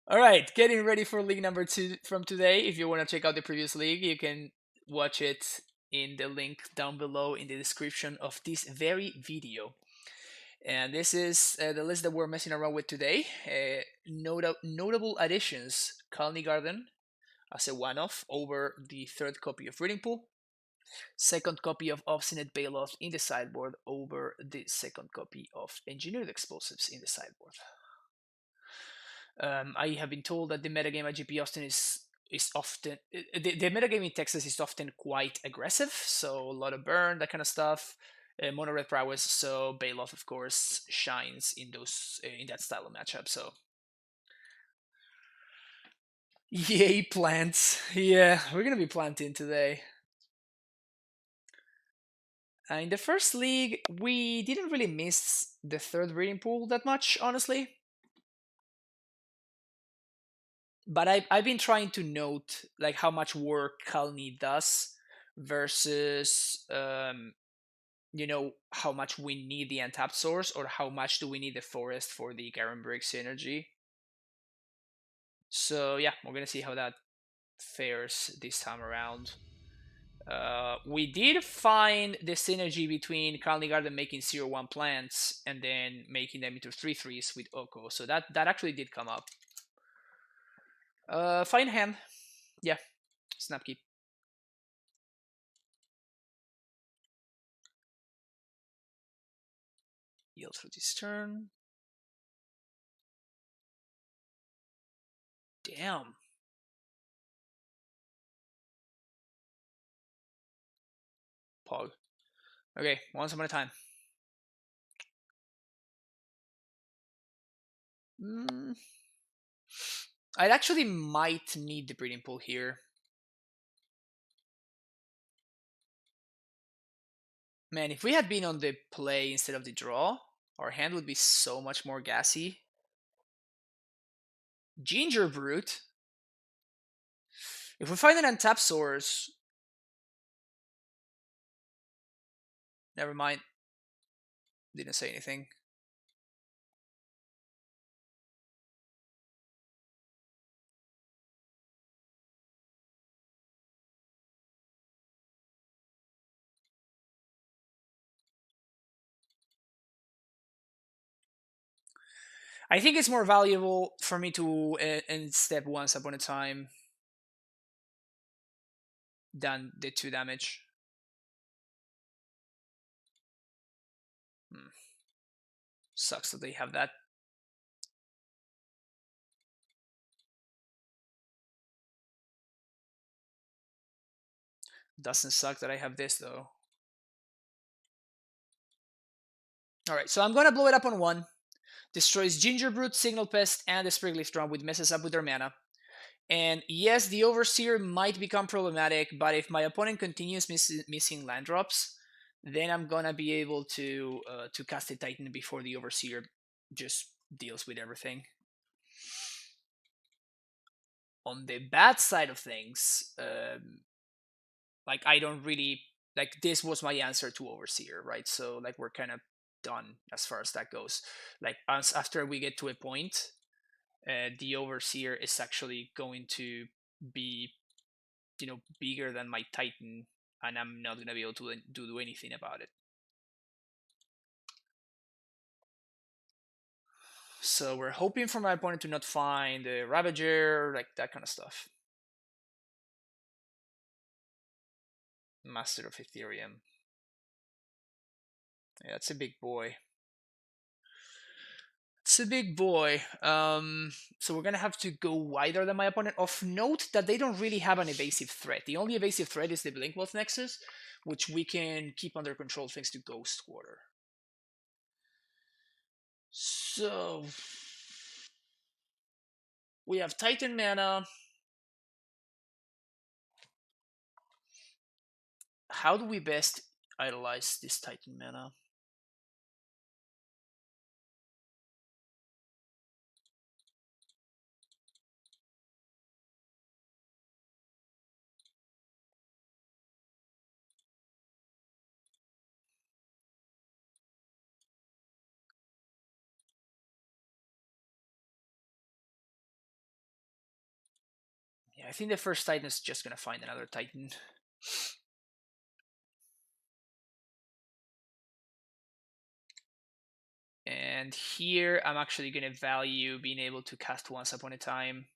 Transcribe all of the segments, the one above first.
All right, getting ready for league number 2 from today. If you want to check out the previous league, you can watch it in the link down below in the description of this very video. And this is the list that we're messing around with today. Notable additions: Colony Garden as a one-off over the third copy of Reading Pool. Second copy of Obstinate Bailoff in the sideboard over the second copy of Engineered Explosives in the sideboard. I have been told that the metagame at GP Austin is often the metagame in Texas is often quite aggressive, so a lot of burn, that kind of stuff. Mono red prowess, so Bailoff of course shines in those in that style of matchup. So yay plants, yeah, we're gonna be planting today. In the first league, we didn't really miss the third breeding pool that much, honestly. But I've been trying to note like how much work Colony does versus how much we need the untapped source or how much do we need the forest for the Garen Brick synergy. So yeah, we're gonna see how that fares this time around. We did find the synergy between Colony Garden making 0/1 plants and then making them into 3/3s with Oko. So that actually did come up. Fine hand. Yeah, Snapkeep. Yield for this turn. Damn. Pog. Okay, once upon a time. Mm, I actually might need the breeding pool here. Man, if we had been on the play instead of the draw, our hand would be so much more gassy. Ginger Brute. If we find an untapped source, never mind. Didn't say anything. I think it's more valuable for me to end step once upon a time than the 2 damage. Hmm. Sucks that they have that. Doesn't suck that I have this though. Alright, so I'm gonna blow it up on 1. Destroys Gingerbrute, Signal Pest, and the Spriggly Storm, which messes up with their mana. And yes, the Overseer might become problematic, but if my opponent continues missing land drops, then I'm gonna be able to cast a Titan before the Overseer just deals with everything. On the bad side of things, like I don't really like this was my answer to Overseer, right? So like we're kind of done as far as that goes. Like after we get to a point, the Overseer is actually going to be bigger than my Titan, and I'm not gonna be able to do anything about it. So we're hoping for my opponent to not find the Ravager, like that kind of stuff. Master of Ethereum. Yeah, that's a big boy. It's a big boy. So we're gonna have to go wider than my opponent. Of note that they don't really have an evasive threat. The only evasive threat is the Blinkwealth Nexus, which we can keep under control thanks to Ghost Quarter. So we have Titan mana. How do we best idolize this Titan mana? Yeah, I think the first Titan is just gonna find another Titan. And here I'm actually gonna value being able to cast Once Upon a Time,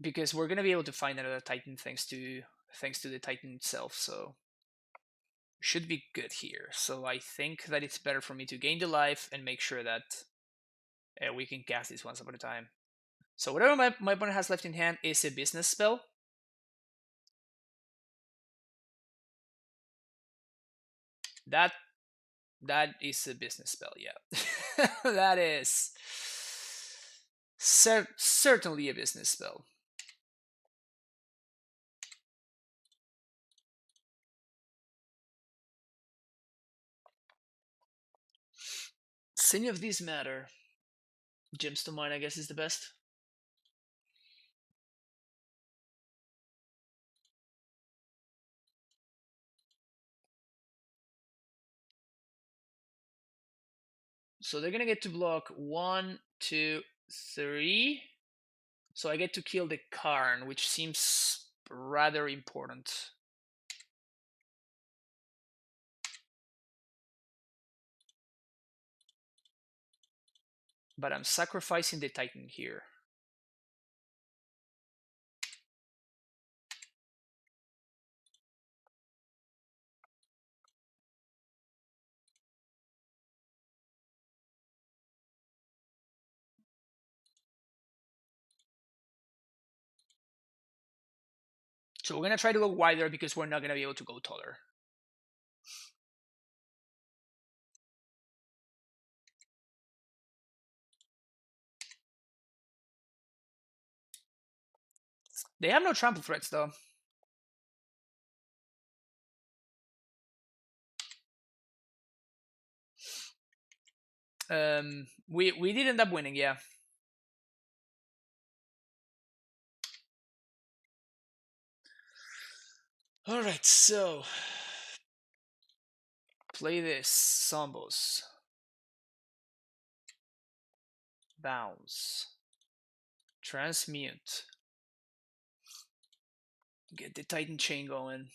because we're gonna be able to find another Titan thanks to the Titan itself. So should be good here. So I think that it's better for me to gain the life and make sure that we can cast this Once Upon a Time. So whatever my opponent has left in hand is a business spell. That is a business spell, yeah. That is certainly a business spell. Any of these matter. Gemstone Mine, I guess, is the best. So they're gonna get to block 1, 2, 3. So I get to kill the Karn, which seems rather important. But I'm sacrificing the Titan here. So we're gonna try to go wider because we're not gonna be able to go taller. They have no trample threats though. We did end up winning, yeah. All right, so play this Sombos. Bounce. Transmute. Get the Titan chain going.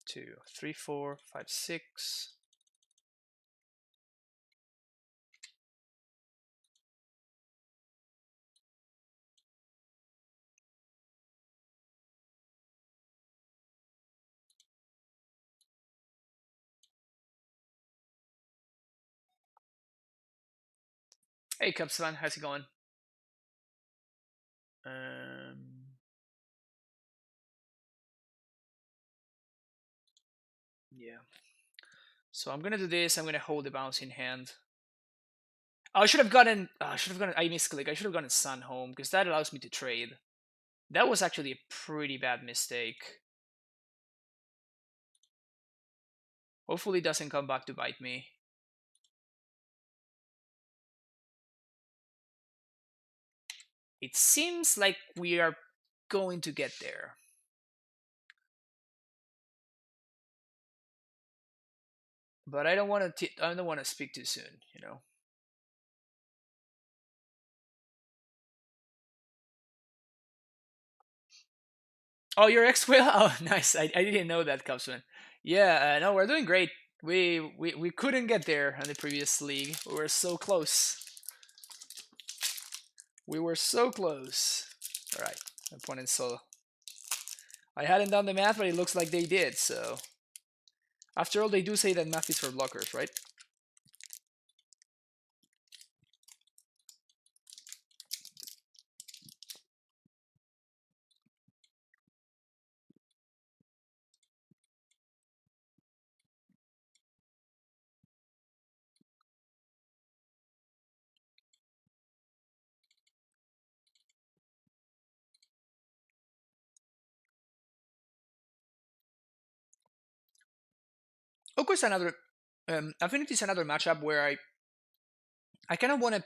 2, 3, 4, 5, 6. Hey, Cubsman, how's it going? Yeah. So I'm gonna do this. I'm gonna hold the bounce in hand. Oh, I should have gotten. I misclick. I should have gotten Sun home because that allows me to trade. That was actually a pretty bad mistake. Hopefully, it doesn't come back to bite me. It seems like we are going to get there. But I don't want to. I don't want to speak too soon. You know. Oh, you're X-Whale? Oh, nice. I didn't know that, Cubsman. Yeah, no, we're doing great. We couldn't get there on the previous league. We were so close. We were so close. All right, opponent solo. I hadn't done the math, but it looks like they did. So, after all, they do say that math is for blockers, right? Of course, another Affinity is another matchup where I kind of want to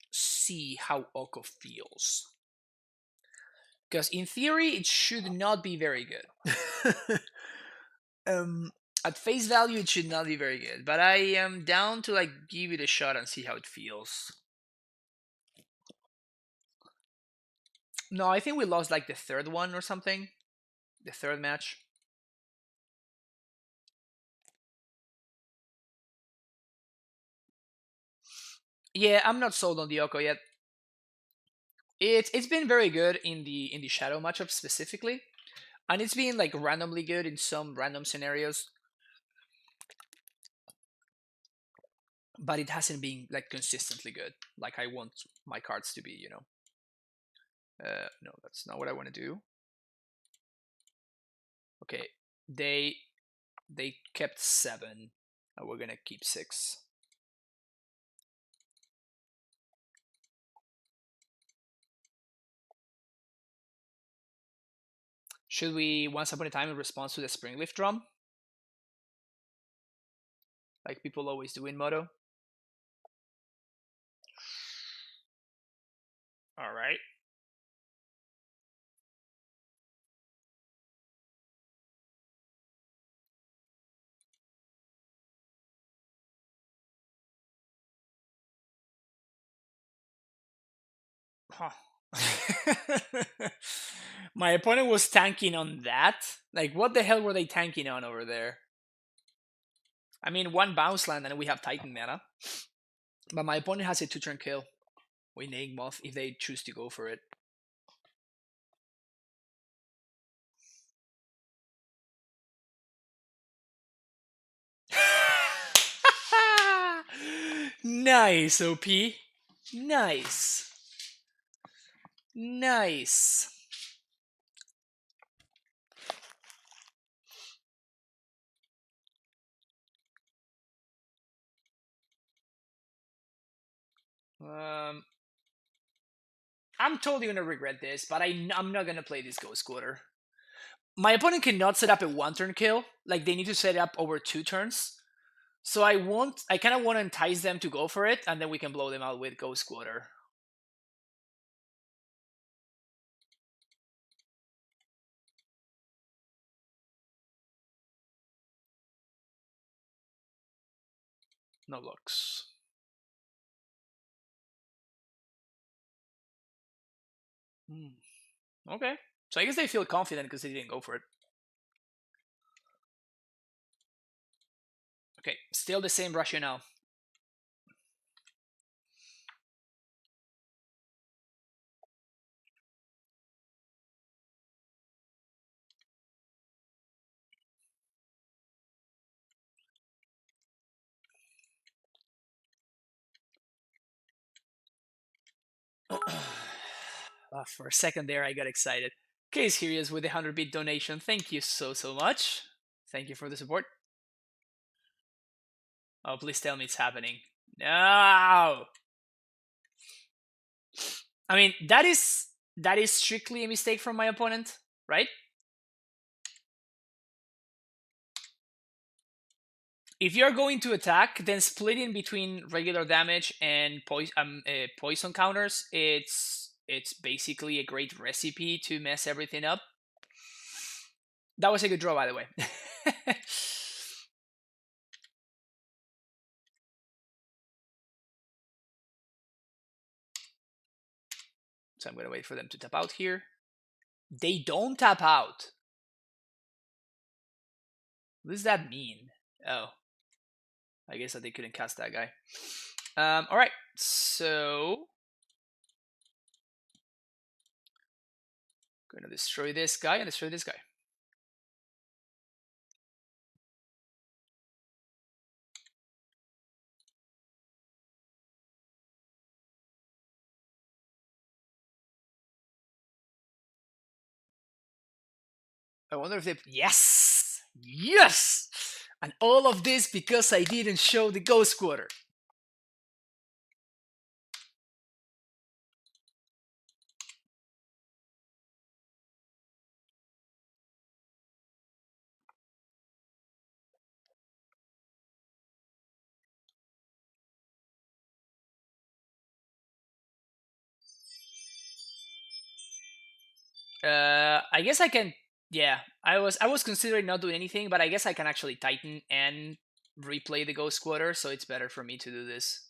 see how Oko feels. Because in theory, it should not be very good. At face value, it should not be very good. But I am down to like give it a shot and see how it feels. No, I think we lost like the third one or something. The third match. Yeah, I'm not sold on the Oko yet. It's been very good in the Shadow matchup specifically, and it's been like randomly good in some random scenarios, but it hasn't been like consistently good. Like I want my cards to be, you know. No, that's not what I want to do. Okay, they they kept 7, and we're gonna keep 6. Should we once upon a time in response to the Springleaf drum, like people always do in Moto? All right. Huh. My opponent was tanking on that. Like, what the hell were they tanking on over there? I mean, one bounce land and we have Titan mana. But my opponent has a 2-turn kill with Moth if they choose to go for it. Nice, OP. Nice. Nice. I'm totally gonna regret this, but I'm not gonna play this Ghost Quarter. My opponent cannot set up a 1-turn kill. Like they need to set it up over 2 turns. So I kind of want to entice them to go for it, and then we can blow them out with Ghost Quarter. No blocks. Okay. So I guess they feel confident because they didn't go for it. Okay, still the same rationale. For a second there, I got excited. Case Serious with the 100-bit donation. Thank you so much. Thank you for the support. Oh, please tell me it's happening. No! I mean, that is strictly a mistake from my opponent, right? If you're going to attack, then splitting between regular damage and poison counters, it's basically a great recipe to mess everything up. That was a good draw, by the way. So I'm gonna wait for them to tap out here. They don't tap out. What does that mean? Oh, I guess that they couldn't cast that guy. All right, so gonna destroy this guy and destroy this guy. I wonder if they. Yes! Yes! And all of this because I didn't show the Ghost Quarter. I guess I can. Yeah, I was considering not doing anything, but I guess I can actually Titan and replay the Ghost Quarter, so it's better for me to do this.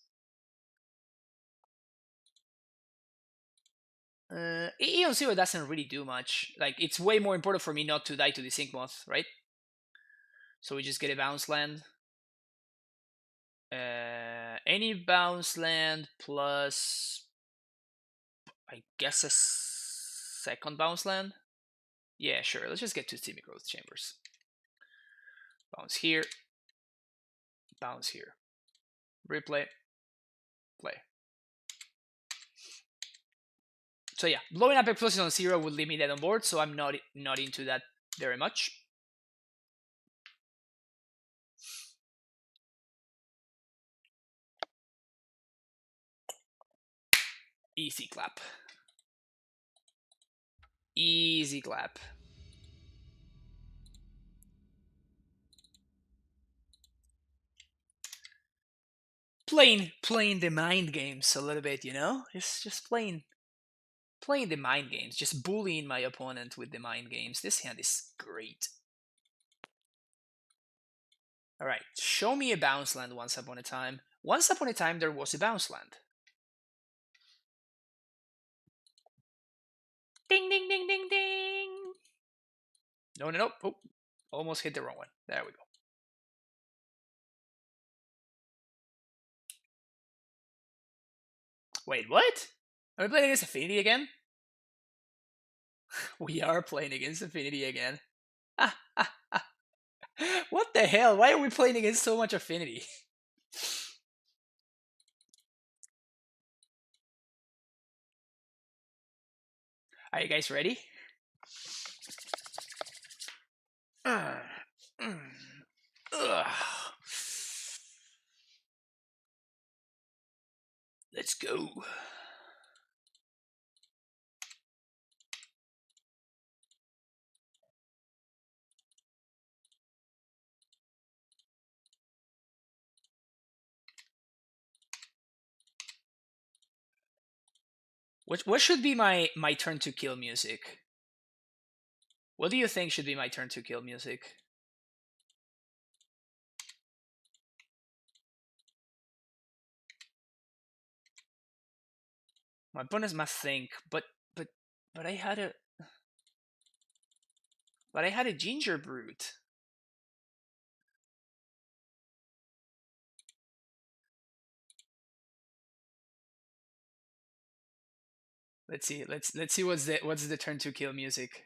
Eon Zero doesn't really do much. Like, it's way more important for me not to die to the Ink Moth, right? So we just get a bounce land. Any bounce land plus, I guess, a second bounce land. Yeah, sure. Let's just get two Steamy Growth Chambers. Bounce here. Bounce here. Replay. Play. So yeah, blowing up explosives on 0 would leave me dead on board, so I'm not into that very much. Easy clap. Easy clap. Playing the mind games a little bit, you know? Just playing the mind games, just bullying my opponent with the mind games. This hand is great. Alright, show me a bounce land once upon a time. Once upon a time there was a bounce land. Ding ding ding ding ding. No. Oh, almost hit the wrong one. There we go. Wait, what? Are we playing against Affinity again? We are playing against Affinity again. What the hell? Why are we playing against so much Affinity? Are you guys ready? Let's go. What should be my turn to kill music? What do you think should be my turn to kill music? My opponents must think, but I had a ginger brute. Let's see. Let's see what's the turn to kill music.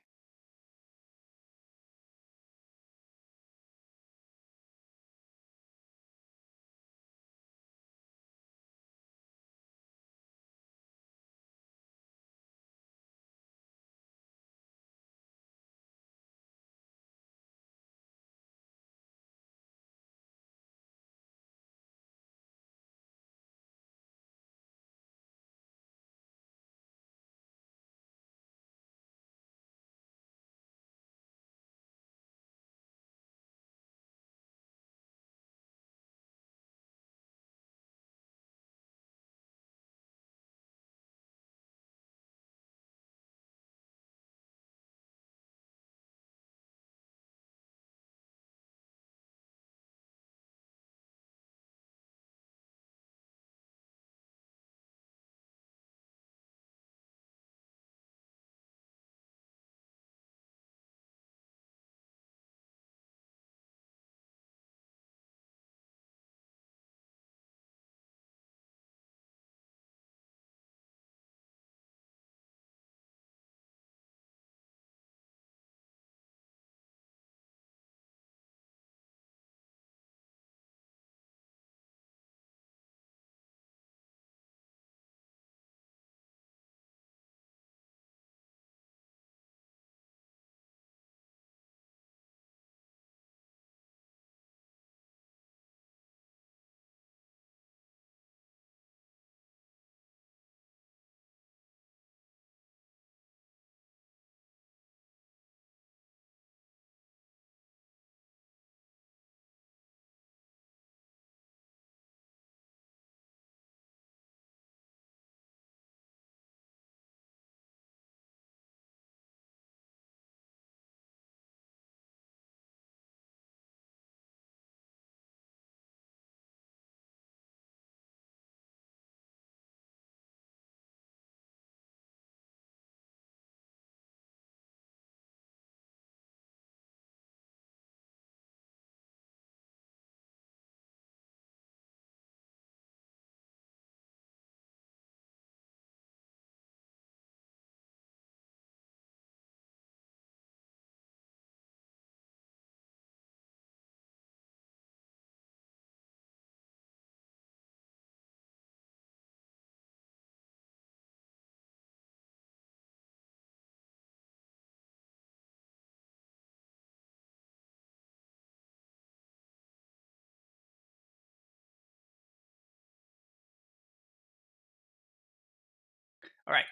All right.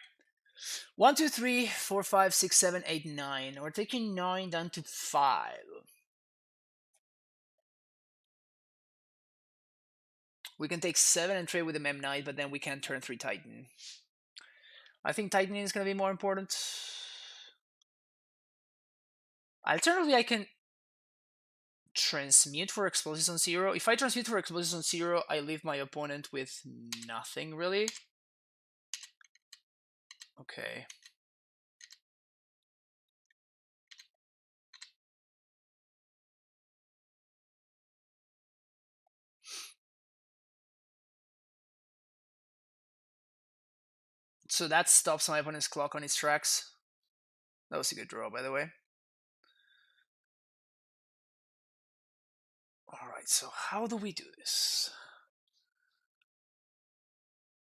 1, 2, 3, 4, 5, 6, 7, 8, 9. We're taking 9 down to 5. We can take 7 and trade with the Mem Knight, but then we can't turn 3 Titan. I think Titan is going to be more important. Alternatively, I can transmute for explosives on 0. If I transmute for explosives on 0, I leave my opponent with nothing, really. Okay. So that stops my opponent's clock on its tracks. That was a good draw, by the way. Alright, so how do we do this?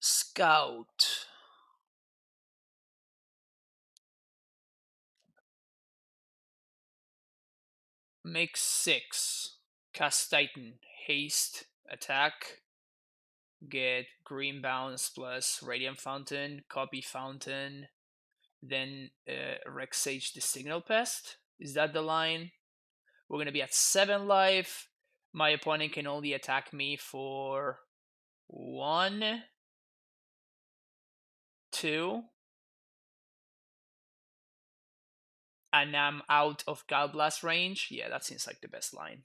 Scout. Make 6. Cast Titan. Haste. Attack. Get Green Bounce plus Radiant Fountain. Copy Fountain. Then Rex Sage the Signal Pest. Is that the line? We're going to be at 7 life. My opponent can only attack me for 1, 2. And I'm out of Gallblast range. Yeah, that seems like the best line.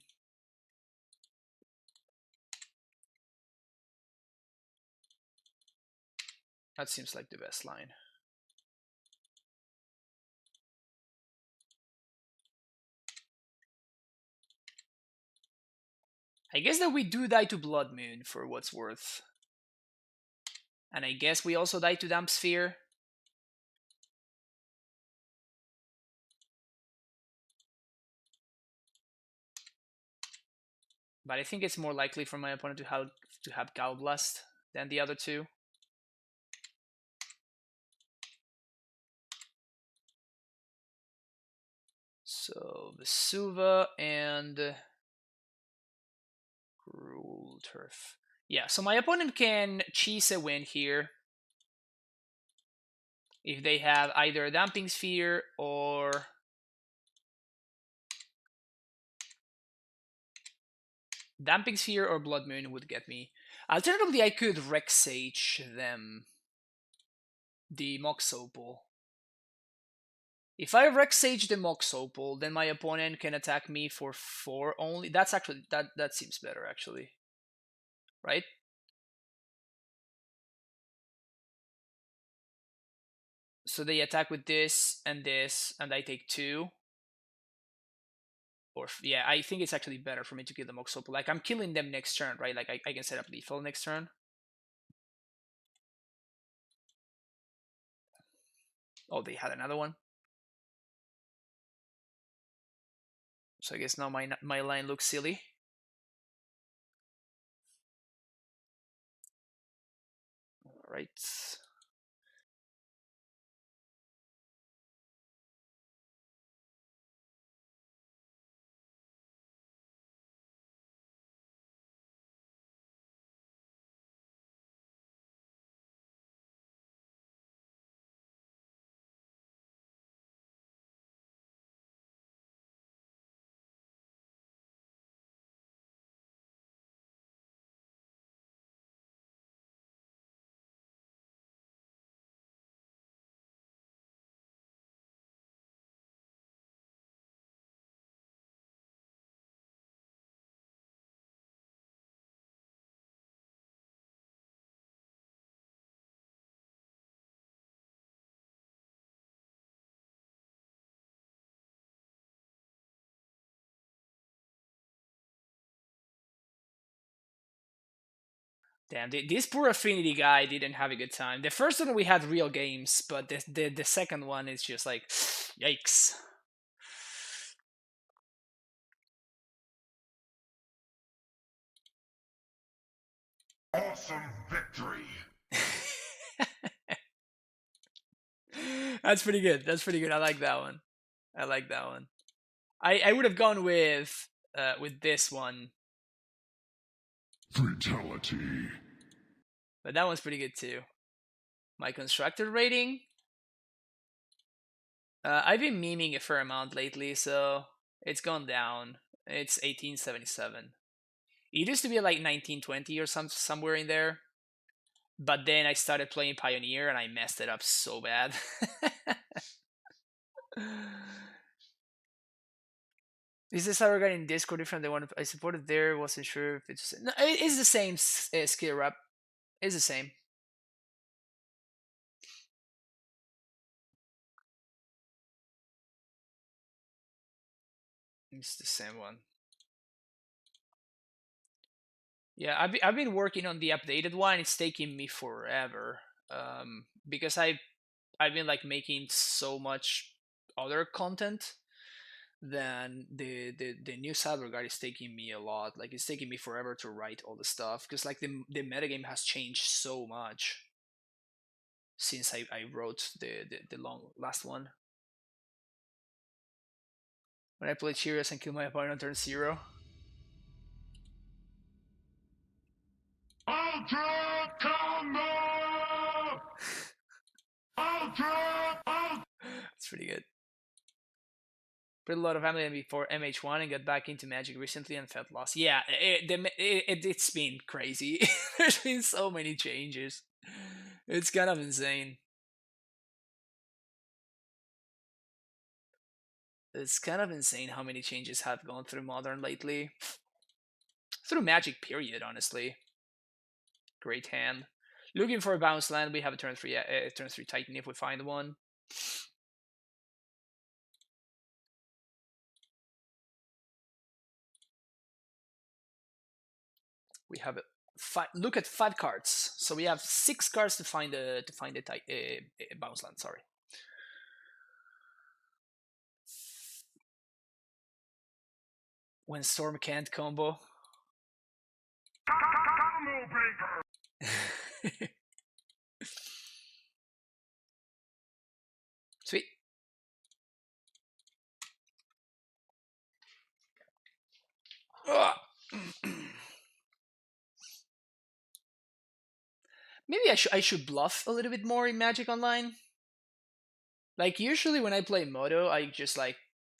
That seems like the best line. I guess that we do die to Blood Moon for what's worth. And I guess we also die to Damp Sphere. But I think it's more likely for my opponent to have Gallblast than the other two. So Vesuva and Cruel Turf. Yeah, so my opponent can cheese a win here if they have either a Damping Sphere or Damping Sphere or Blood Moon would get me. Alternatively, I could Rex Sage them, the Mox Opal. If I Rex Sage the Mox Opal, then my opponent can attack me for 4 only. That's actually that seems better actually, right? So they attack with this, and I take 2. Or yeah, I think it's actually better for me to kill the Mox Opal. Like I'm killing them next turn, right? Like I can set up lethal next turn. Oh, they had another one. So I guess now my line looks silly. All right. Damn, this poor Affinity guy didn't have a good time. The first one we had real games, but the second one is just like, yikes. Awesome victory. That's pretty good. That's pretty good. I like that one. I like that one. I would have gone with this one, Fatality. but that one's pretty good too. My constructed rating. I've been memeing a fair amount lately, so it's gone down. It's 1877. It used to be like 1920 or somewhere in there. But then I started playing Pioneer and I messed it up so bad. Is this other guy in Discord different than one I supported there? Wasn't sure if it's no, it's the same skill rep. It's the same. It's the same one. Yeah, I've been working on the updated one. It's taking me forever because I've been like making so much other content than the new cyber guide is taking me a lot. Like it's taking me forever to write all the stuff because like the metagame has changed so much since I wrote the long last one. When I play Cheerios and kill my opponent on turn 0. Ultra combo! Ultra! It's pretty good. Played a lot of Amulet before MH1 and got back into Magic recently and felt lost. Yeah, it's been crazy. There's been so many changes. It's kind of insane. It's kind of insane how many changes have gone through Modern lately. Through Magic, period, honestly. Great hand. Looking for a bounce land. We have a turn 3 Titan if we find one. We have look at 5 cards. So we have 6 cards to find a bounce land. Sorry. When Storm can't combo. Sweet. Maybe I should bluff a little bit more in Magic Online. Like usually when I play Moto, I just like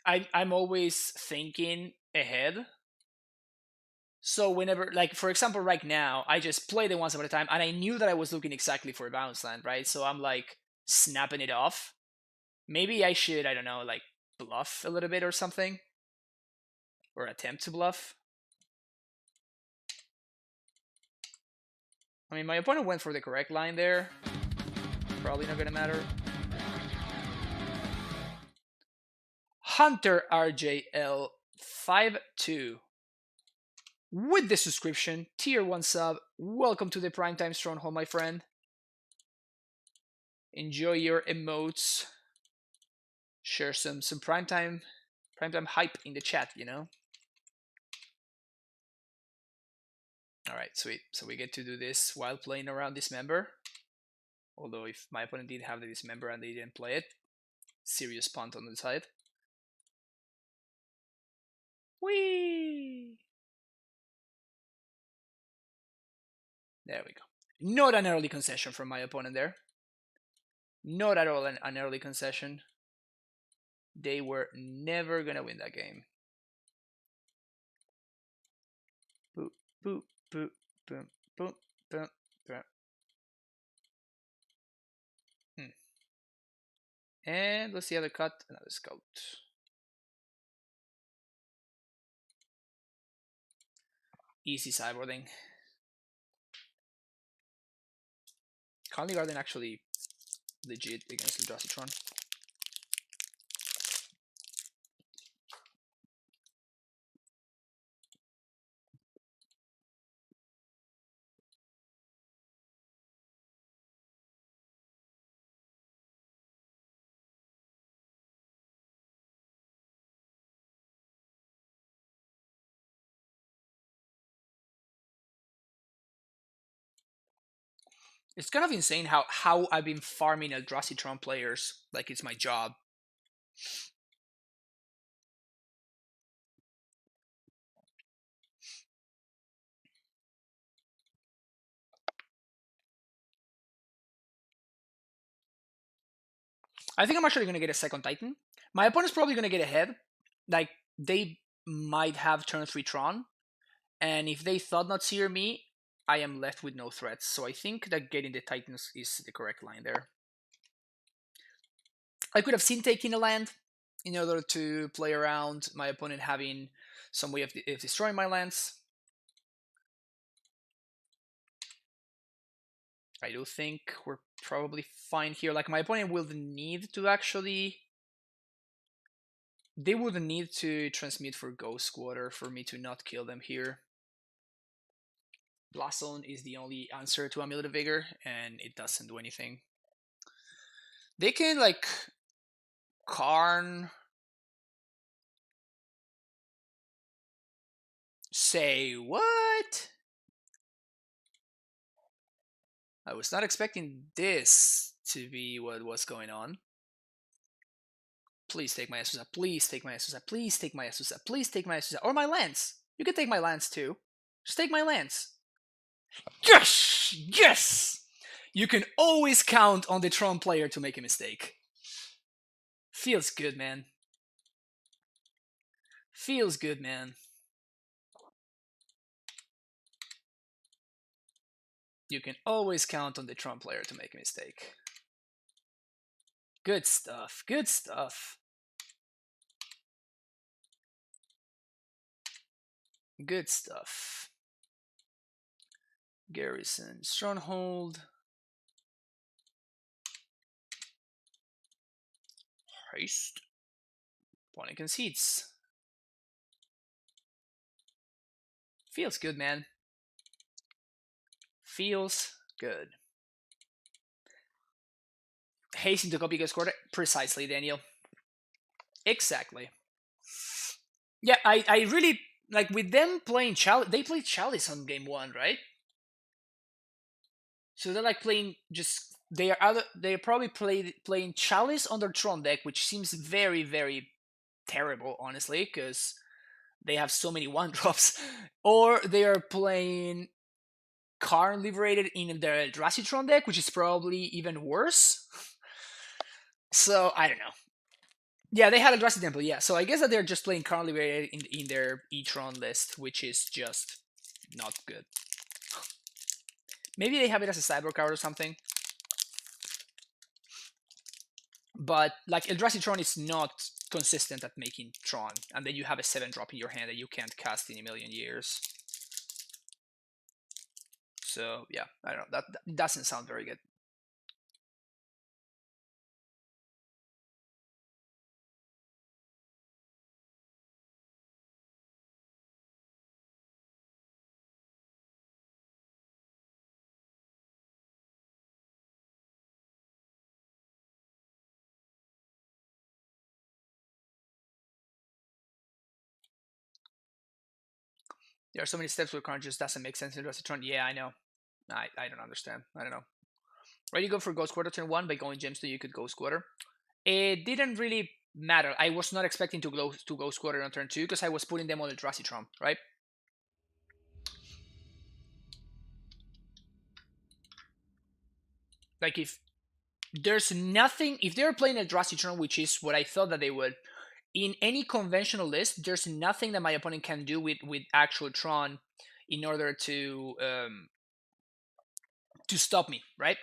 I'm always thinking ahead. So whenever, like for example, right now, I just play the once at a time, and I knew that I was looking exactly for a bounce land, right? So I'm like snapping it off. Maybe I should, I don't know, like bluff a little bit or something, or attempt to bluff. I mean, my opponent went for the correct line there. Probably not gonna matter. Hunter RJL 52 with the subscription, tier 1 sub. Welcome to the Primetime Stronghold, my friend. Enjoy your emotes. Share some primetime hype in the chat, you know? Alright, sweet. So we get to do this while playing around Dismember. Although if my opponent did have the Dismember and they didn't play it, serious punt on the side. Whee! There we go. Not an early concession from my opponent there. Not at all an early concession. They were never gonna win that game. Boop, boop, boop, boop, boop, boop, boop. And let's see other cut, another scout. Easy sideboarding. Conley Garden actually legit against Eldrazi Tron. It's kind of insane how I've been farming Eldrazi Tron players like it's my job. I think I'm actually going to get a second Titan. My opponent's probably going to get ahead. Like, they might have turn 3 Tron, and if they thought not seer me, I am left with no threats. So I think that getting the Titans is the correct line there. I could have seen taking a land in order to play around my opponent having some way of destroying my lands. I do think we're probably fine here. Like, my opponent will need to actually... They would need to transmute for Ghost Squatter for me to not kill them here. Blast Zone is the only answer to Amulet of Vigor, and it doesn't do anything. They can, like, Karn... Say what? I was not expecting this to be what was going on. Please take my Esusa. Please take my Esusa. Please take my Esusa. Please take my Esusa. Or my lands. You can take my lands too. Just take my lands. Yes! Yes! You can always count on the Tron player to make a mistake. Feels good, man. Feels good, man. You can always count on the Tron player to make a mistake. Good stuff. Good stuff. Good stuff. Garrison. Stronghold. Haste. Opponent concedes. Feels good, man. Feels good. Hasting to copy gets scored. Precisely, Daniel. Exactly. Yeah, I really like with them playing Chalice. They played Chalice on game 1, right? So they're like playing just they're probably playing Chalice on their Tron deck, which seems very very terrible, honestly, because they have so many 1-drops. Or they are playing Karn Liberated in their Eldrazi Tron deck, which is probably even worse. So I don't know. Yeah, they had a Eldrazi Temple, yeah. So I guess that they're just playing Karn Liberated in their E-Tron list, which is just not good. Maybe they have it as a sideboard card or something. But like Eldrazi Tron is not consistent at making Tron, and then you have a 7-drop in your hand that you can't cast in a million years. So yeah, I don't know. That doesn't sound very good. There are so many steps where Karn just doesn't make sense in Eldrazi Tron. Yeah, I know. I don't understand. I don't know. Right, you go for Ghost Quarter turn 1 by going Gemstone. You could Ghost Quarter. It didn't really matter. I was not expecting to go Squatter on turn 2 because I was putting them on the Eldrazi, right? Like if there's nothing, if they're playing Eldrazi, which is what I thought that they would, in any conventional list, there's nothing that my opponent can do with actual Tron in order to stop me, right?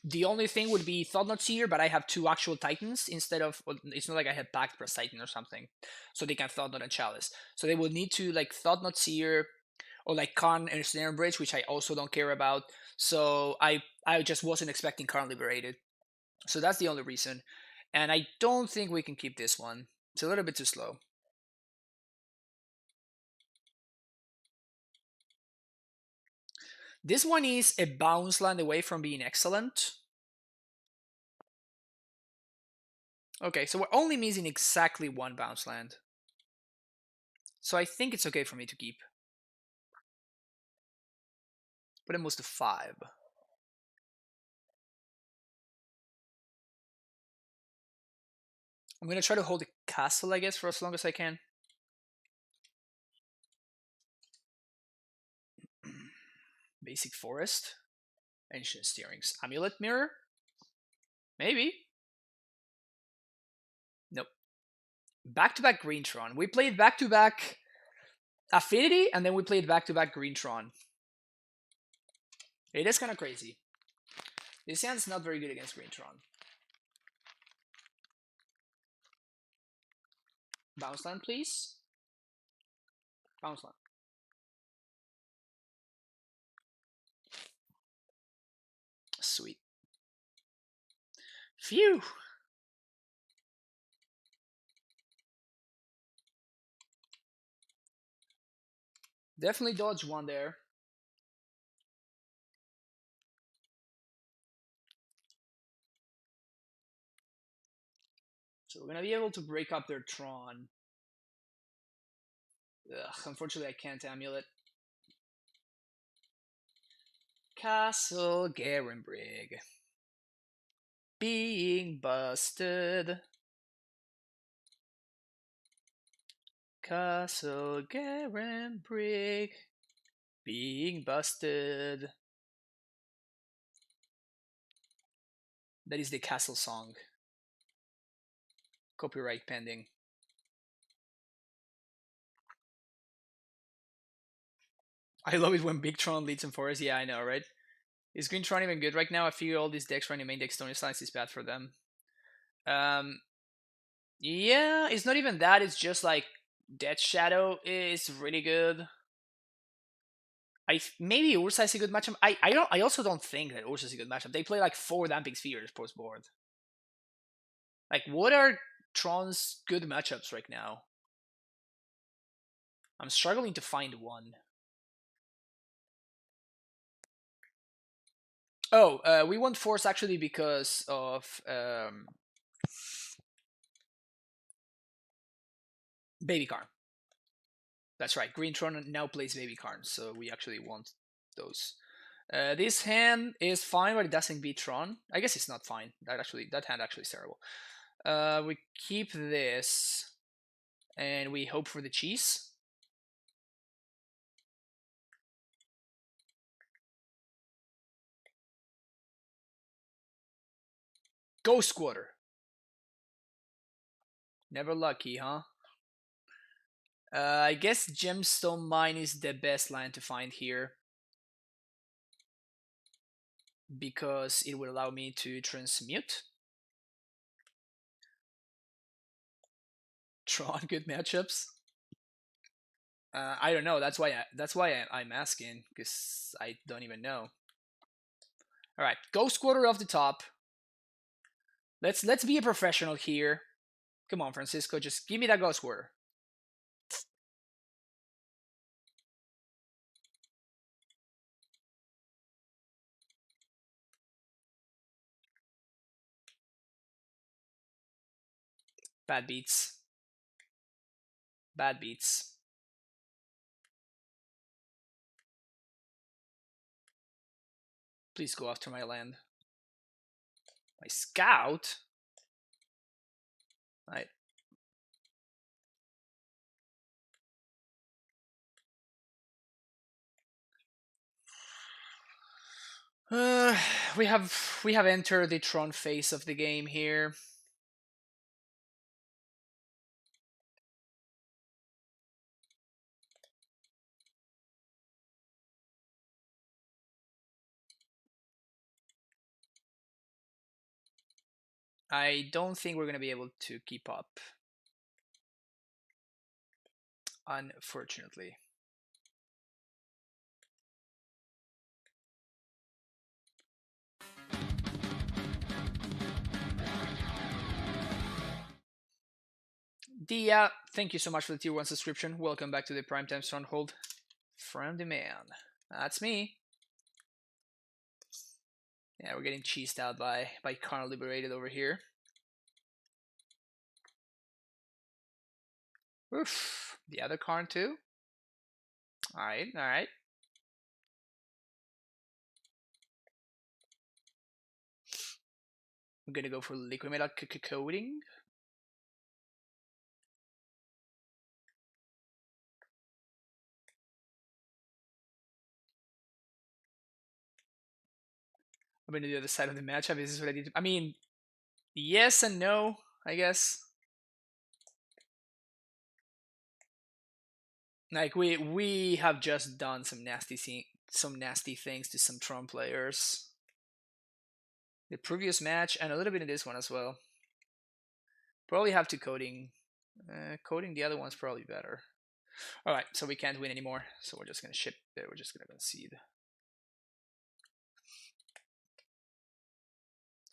The only thing would be Thought Not Seer, but I have 2 actual Titans instead of. Well, it's not like I have Pact plus Titan or something, so they can Thought Not and Chalice. So they will need to like Thought Not Seer or like Karn and Snare Bridge, which I also don't care about. So I just wasn't expecting Karn Liberated. So that's the only reason, and I don't think we can keep this one. It's a little bit too slow. This one is a bounce land away from being excellent. Okay, so we're only missing exactly 1 bounce land. So I think it's okay for me to keep. But it moves to 5. I'm gonna try to hold the castle, I guess, for as long as I can. Basic Forest. Ancient Steerings. Amulet Mirror? Maybe. Back-to-back Green Tron. We played back-to-back Affinity, and then we played back-to-back Green Tron. It is kind of crazy. This hand's not very good against Green Tron. Bounce land, please. Bounce land. Sweet. Phew. Definitely dodge one there. So we're gonna be able to break up their Tron. Ugh, unfortunately, I can't Amulet. Castle Garenbrig. Being busted. Castle Garenbrig. Being busted. That is the castle song. Copyright pending. I love it when Big Tron leads in forest. Yeah, I know, right? Is Green Tron even good right now? I feel all these decks running main deck Stony Slice is bad for them. Um, yeah, it's not even that. It's just like Death Shadow is really good. Maybe Ursa is a good matchup. I also don't think that Ursa is a good matchup. They play like 4 Damping Spheres post board. Like, what are Tron's good matchups right now? I'm struggling to find one. Oh, we want Force actually because of Baby Karn. That's right. Green Tron now plays Baby Karn, so we actually want those. This hand is fine, but it doesn't beat Tron. I guess it's not fine. That hand actually is terrible. We keep this, and we hope for the cheese. Ghost Quarter. Never lucky, huh? I guess Gemstone Mine is the best land to find here because it would allow me to transmute. Tron good matchups. I don't know. I'm asking because I don't even know. All right, Ghost Quarter off the top. Let's be a professional here. Come on, Francisco, just give me that Ghost Quarter. Bad beats. Bad beats. Please go after my land. My scout. Right. Uh, we have entered the Tron phase of the game here. I don't think we're gonna be able to keep up. Unfortunately. Dia, thank you so much for the tier 1 subscription. Welcome back to the Primetime Stronghold. From the man. That's me. Yeah, we're getting cheesed out by Karn Liberated over here. Oof. The other Karn too? Alright, alright. I'm gonna go for Liquid Metal Coating. I'm gonna do the other side of the matchup. This is what I did. I mean, yes and no, I guess. Like we have just done some nasty things to some Tron players. The previous match and a little bit in this one as well. Probably have to coding. Coding the other one's probably better. All right, so we can't win anymore. So we're just gonna ship. We're just gonna concede.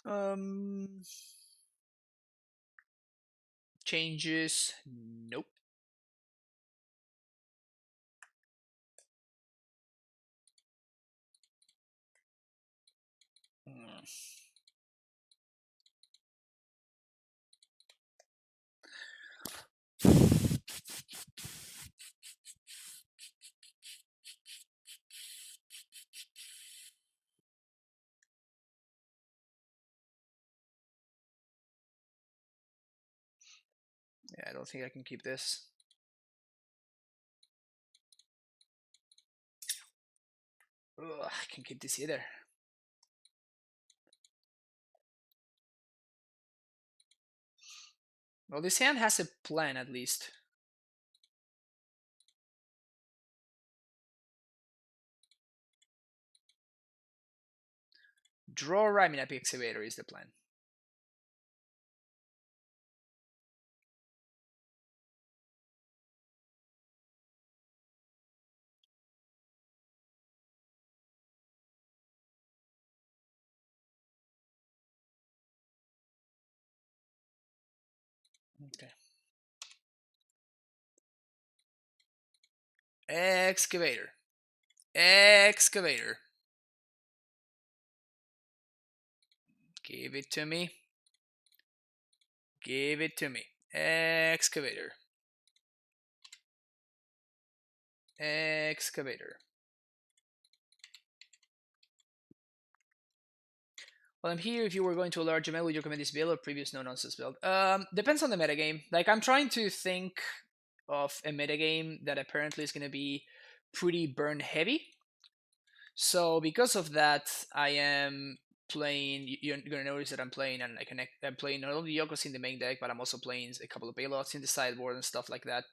Um, changes. Nope. Mm. Yeah, I don't think I can keep this. Ugh, I can keep this either. Well, this hand has a plan at least. Draw Rhyming Epic Excavator is the plan. Okay. Excavator. Excavator. Give it to me. Give it to me. Excavator. Excavator. Well, I'm here if you were going to a large event, would you recommend this build or previous no-nonsense build? Depends on the metagame. Like, I'm trying to think of a metagame that apparently is going to be pretty burn heavy. So because of that, I am playing. You're gonna notice that I'm playing, and I'm playing not only Yokos in the main deck, but I'm also playing a couple of payloads in the sideboard and stuff like that.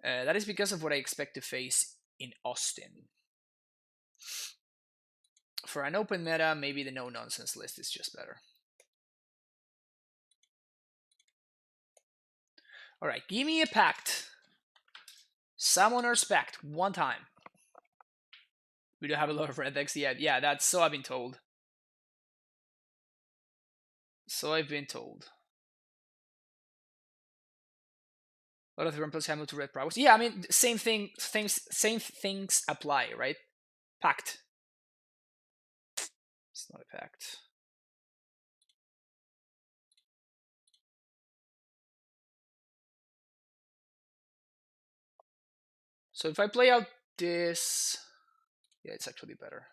That is because of what I expect to face in Austin. For an open meta, maybe the no nonsense list is just better. All right, give me a pact. Summoner's Pact one time. We don't have a lot of red decks yet. Yeah, that's so I've been told. So I've been told. A lot of the rumples have moved to red prowess. Yeah, I mean same thing. Same things apply, right? Pact. It's not a pact. So if I play out this, yeah, it's actually better.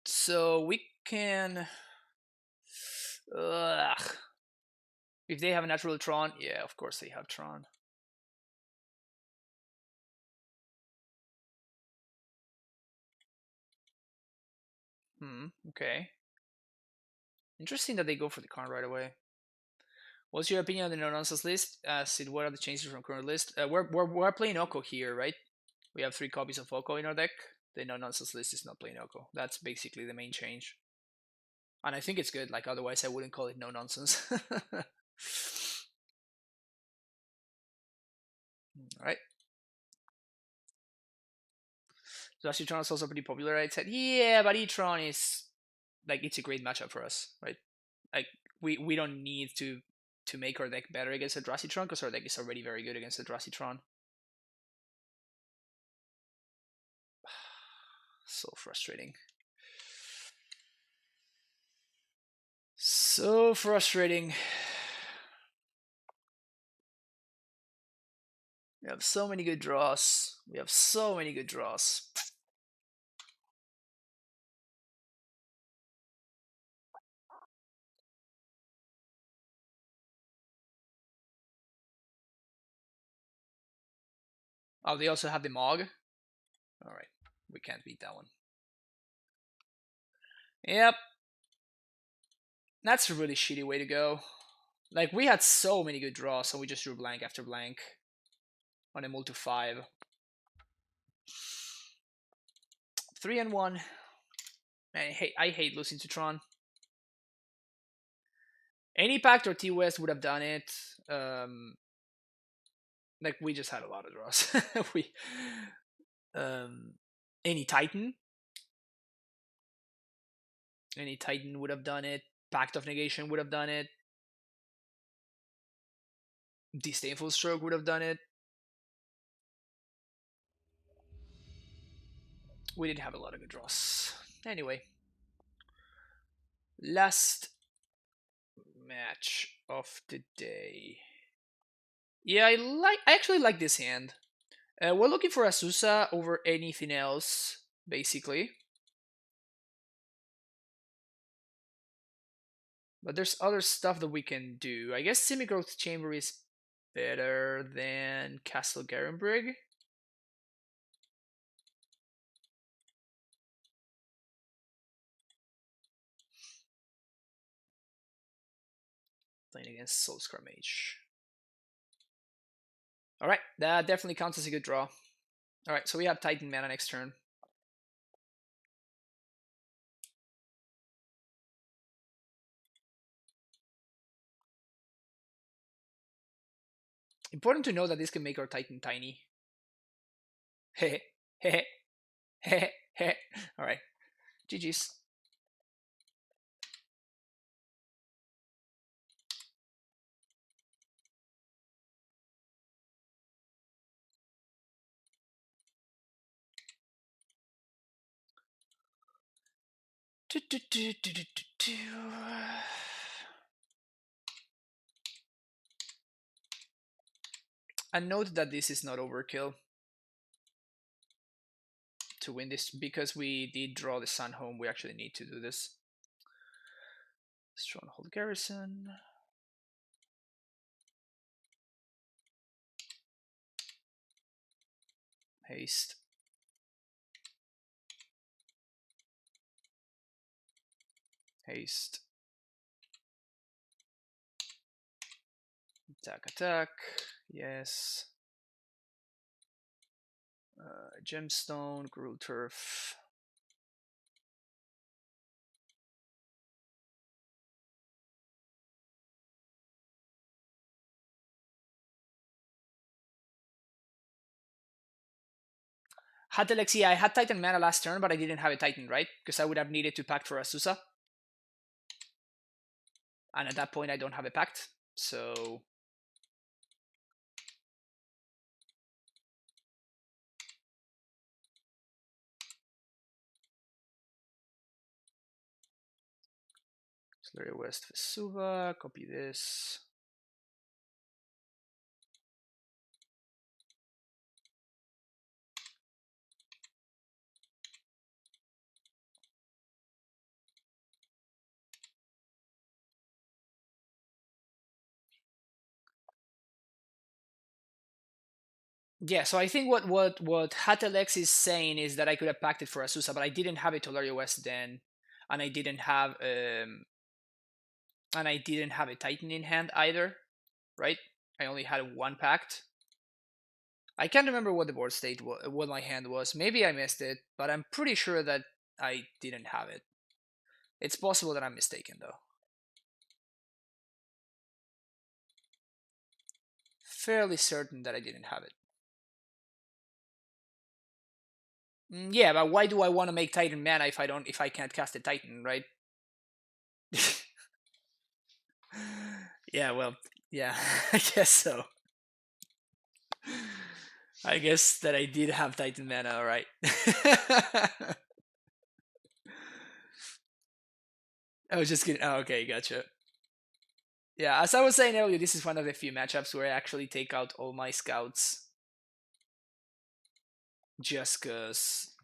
So we can. Ugh. If they have a natural Tron, yeah, of course they have Tron. Okay. Interesting that they go for the con right away. What's your opinion on the no-nonsense list? Sid, what are the changes from current list? We're playing Oko here, right? We have 3 copies of Oko in our deck. The no-nonsense list is not playing Oko. That's basically the main change. And I think it's good, like otherwise I wouldn't call it no-nonsense. Alright. So Tron is also pretty popular, I said. Yeah, but E-Tron is like it's a great matchup for us, right? Like we don't need to make our deck better against Eldrazi Tron because our deck is already very good against Eldrazi Tron. So frustrating. So frustrating. We have so many good draws. We have so many good draws. Oh, they also have the Mog. All right, we can't beat that one. Yep, that's a really shitty way to go. Like, we had so many good draws, so we just drew blank after blank on a multi 5. 3-1. I hate losing to Tron. Any Pact or T West would have done it. Like, we just had a lot of draws. we um any Titan. Any Titan would have done it. Pact of Negation would have done it. Disdainful Stroke would have done it. We didn't have a lot of good draws. Anyway, last match of the day. Yeah, I actually like this hand. We're looking for Azusa over anything else, basically. But there's other stuff that we can do. I guess Semi-Growth Chamber is better than Castle Garenbrig. Playing against Soulscar Mage. Alright, that definitely counts as a good draw. Alright, so we have Titan mana next turn. Important to know that this can make our Titan tiny. Heh heh heh heh. Alright, GG's. And note that this is not overkill to win this, because we did draw the Sun home. We actually need to do this. Stronghold Garrison. Haste. Haste. Attack, attack. Yes. Gemstone, Gruul Turf. Had Alexi, I had Titan mana last turn, but I didn't have a Titan, right? Because I would have needed to pact for Azusa. And at that point, I don't have a pact. So Slurry West Vesuva, copy this. Yeah, so I think what Hatelex is saying is that I could have pacted for Azusa, but I didn't have a Tolaria West then, and I didn't have a Titan in hand either, right? I only had one pact. I can't remember what the board state what my hand was. Maybe I missed it, but I'm pretty sure that I didn't have it. It's possible that I'm mistaken though. Fairly certain that I didn't have it. Yeah, but why do I want to make Titan mana if I can't cast a Titan, right? Yeah, well, yeah, I guess so. I guess that I did have Titan mana, alright. I was just kidding. Oh, okay, gotcha. Yeah, as I was saying earlier, this is one of the few matchups where I actually take out all my scouts just because,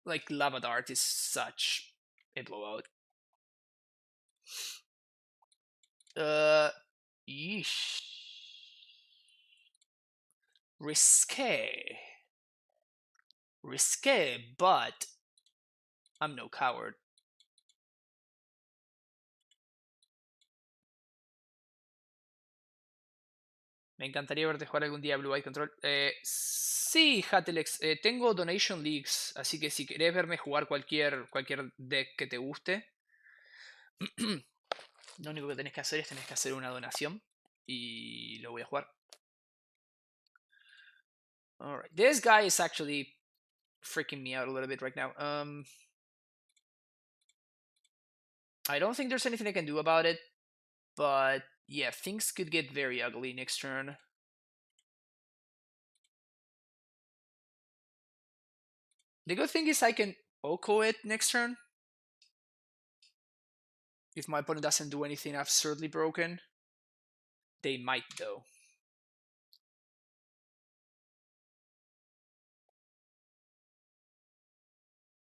like, Lava Dart is such a blowout. Yeesh. Risque. Risque, but I'm no coward. Me encantaría verte jugar algún día Blue Eye Control. Sí, Hatelex, tengo Donation Leagues, así que si querés verme jugar cualquier deck que te guste, lo único que tenés que hacer es tenés que hacer una donación y lo voy a jugar. Alright, this guy is actually freaking me out a little bit right now. I don't think there's anything I can do about it, but yeah, things could get very ugly next turn. The good thing is I can Oko it next turn. If my opponent doesn't do anything absurdly broken. They might, though.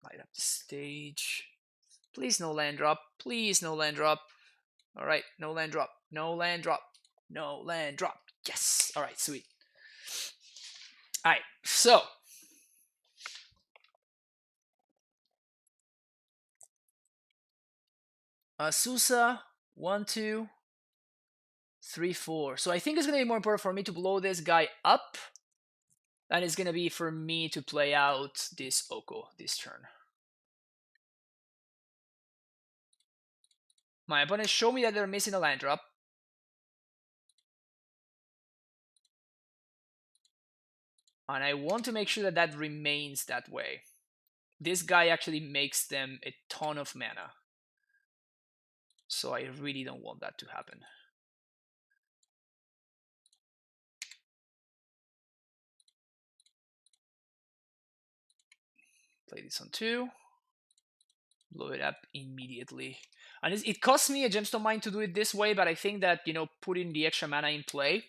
Light up the stage. Please no land drop. Please no land drop. Alright, no land drop. No land drop. No land drop. Yes! Alright, sweet. Alright, so. Susa, 1, 2, 3, 4. So I think it's going to be more important for me to blow this guy up than it's going to be for me to play out this Oko this turn. My opponents show me that they're missing a land drop. And I want to make sure that that remains that way. This guy actually makes them a ton of mana. So I really don't want that to happen. Play this on 2. Blow it up immediately. And it costs me a gemstone mine to do it this way, but I think that, putting the extra mana in play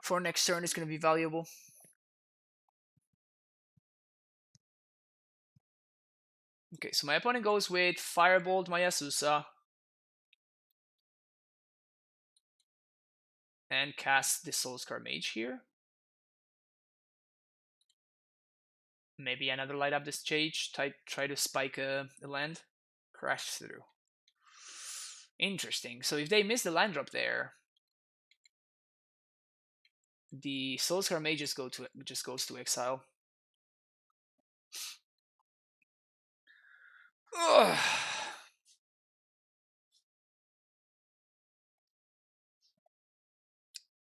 for next turn is going to be valuable. Okay, so my opponent goes with Firebolt my Yasusa. And casts the Soulscar Mage here. Maybe another light up the stage, try to spike a land. Crash through. Interesting. So if they miss the land drop there, the Soulscar Mage just goes to exile. Ugh.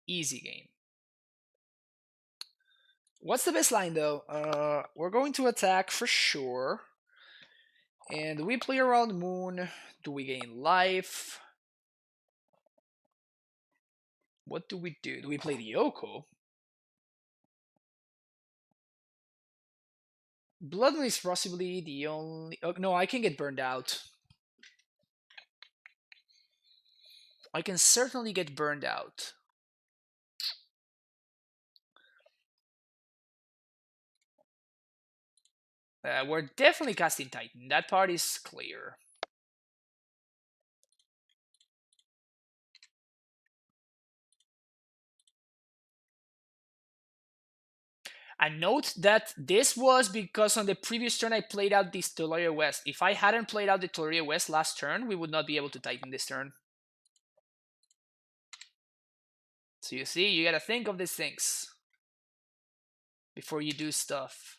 Easy game. What's the best line though? We're going to attack for sure. And we play around Moon. Do we gain life? What do we do? Do we play the Yoko? Blood Moon is possibly the only. Oh, no, I can get burned out. I can certainly get burned out. We're definitely casting Titan. That part is clear. And note that this was because on the previous turn I played out this Tolaria West. If I hadn't played out the Tolaria West last turn, we would not be able to Titan this turn. So you see, you gotta think of these things before you do stuff.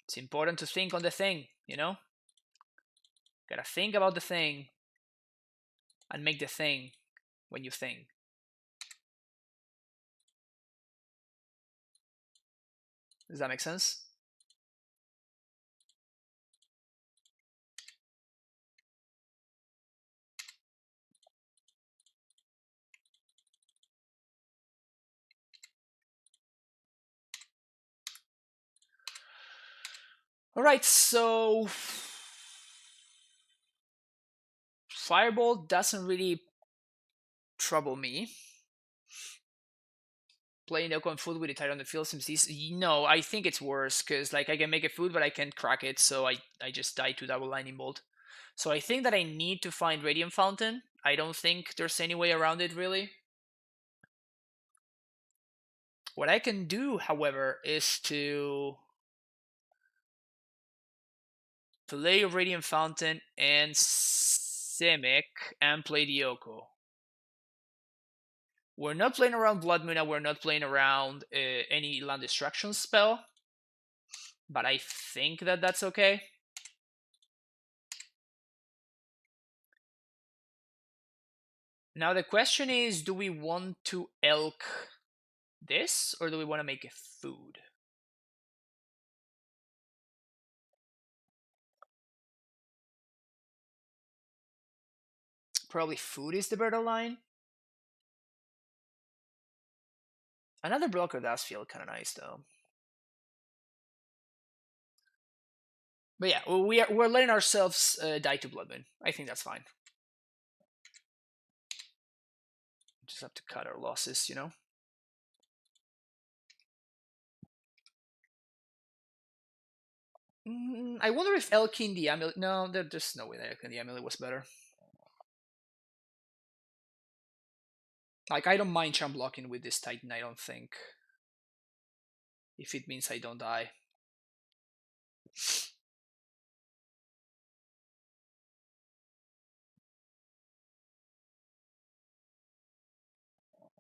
It's important to think on the thing, Gotta think about the thing and make the thing when you think. Does that make sense? Alright, so Firebolt doesn't really trouble me. Playing Oko and food with a Titan on the field seems easy. No, I think it's worse because I can make a food, but I can't crack it, so I just die to double lightning bolt. So I think that I need to find Radiant Fountain. I don't think there's any way around it really. What I can do, however, is to Play Radiant Fountain and Simic and play the Oko. We're not playing around Blood Moon and we're not playing around any land destruction spell. But I think that that's okay. Now the question is, do we want to elk this or do we want to make it food? Probably food is the better line. Another blocker does feel kind of nice though. But yeah, we're letting ourselves die to Bloodmoon. I think that's fine. Just have to cut our losses, you know. I wonder if Elkin the Amulet. No, there's no way that Elkin the Amulet was better. Like, I don't mind champ blocking with this Titan, I don't think. If it means I don't die.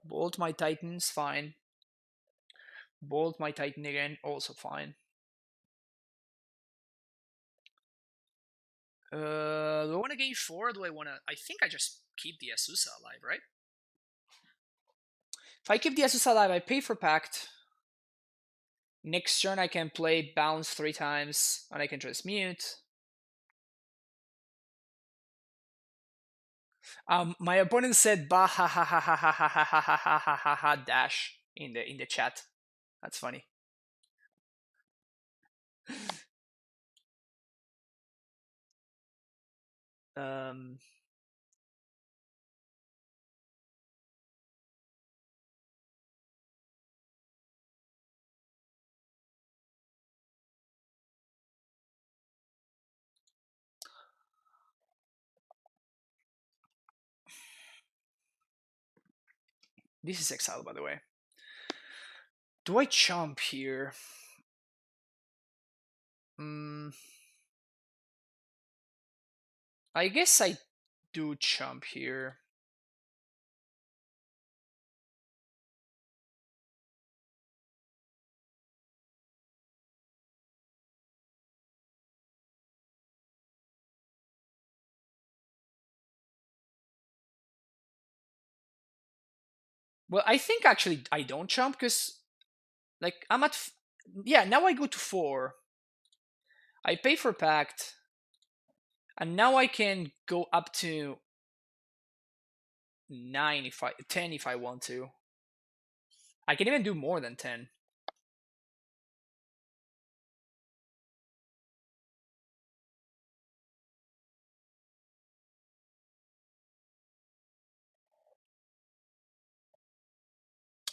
Bolt my Titans, fine. Bolt my Titan again, also fine. Do I want to gain 4 or do I want to... I think I just keep the Asusa alive, right? If I keep the Asusa alive, I pay for Pact. Next turn I can play Bounce 3 times, and I can transmute. My opponent said bah ha ha ha ha ha ha ha ha ha ha ha ha dash in the chat. That's funny. Um, this is exile, by the way. Do I chomp here? I guess I do chomp here. Well, I think actually I don't chomp because, like, I'm at... yeah, now I go to 4. I pay for Pact. And now I can go up to 9 if 10 if I want to. I can even do more than 10.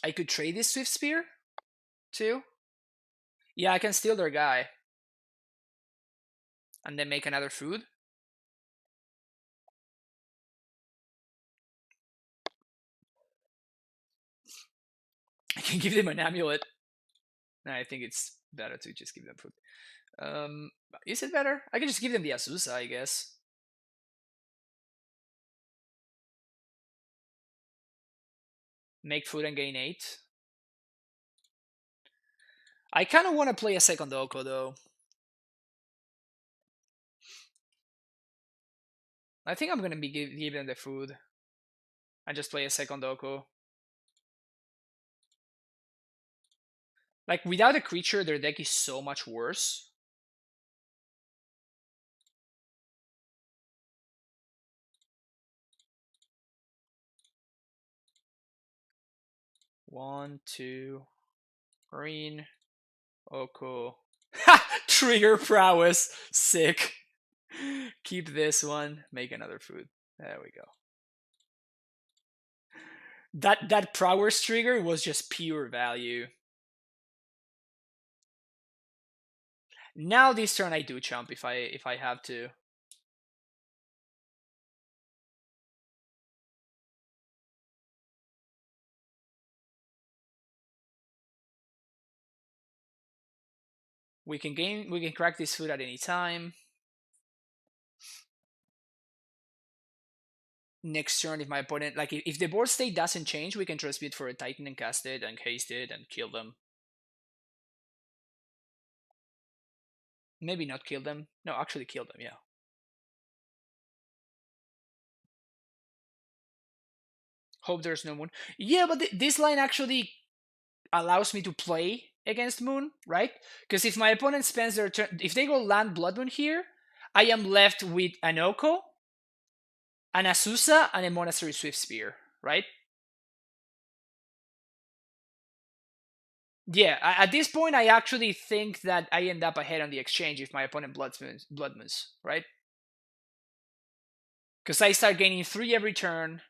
I could trade this Swift Spear too. Yeah, I can steal their guy. And then make another food. I can give them an amulet. No, I think it's better to just give them food. Is it better? I can just give them the Azusa, I guess. Make food and gain 8. I kind of want to play a second Oko though. I think I'm gonna be giving them the food. I just play a second Oko. Like, without a creature, their deck is so much worse. One, two, green, Oko. Ha! Trigger Prowess. Sick. Keep this one. Make another food. There we go. That Prowess trigger was just pure value. Now this turn I do chump if I have to. We can crack this food at any time. next turn if my opponent, like if the board state doesn't change, we can transmute for a Titan and cast it and haste it and kill them. Maybe not kill them. No, actually kill them, yeah. Hope there's no moon. Yeah, but this line actually allows me to play against moon, right? Because if my opponent spends their turn, if they go land Blood Moon here, I am left with an Oko, an Azusa, and a Monastery Swift Spear, right? Yeah, at this point, I actually think that I end up ahead on the exchange if my opponent Blood Moons, right? Because I start gaining 3 every turn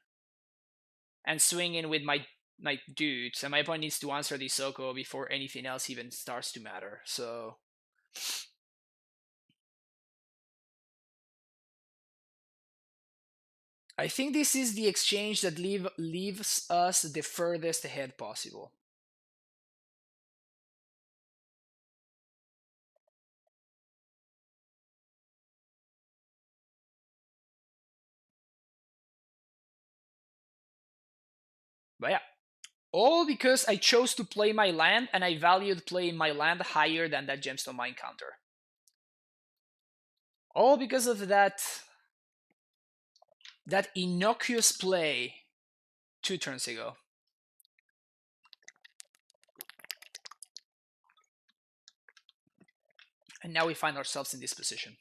and swinging with my dudes, and my opponent needs to answer the Soko before anything else even starts to matter. So I think this is the exchange that leaves us the furthest ahead possible. But yeah, all because I chose to play my land and I valued playing my land higher than that Gemstone Mine counter. All because of that innocuous play 2 turns ago. And now we find ourselves in this position.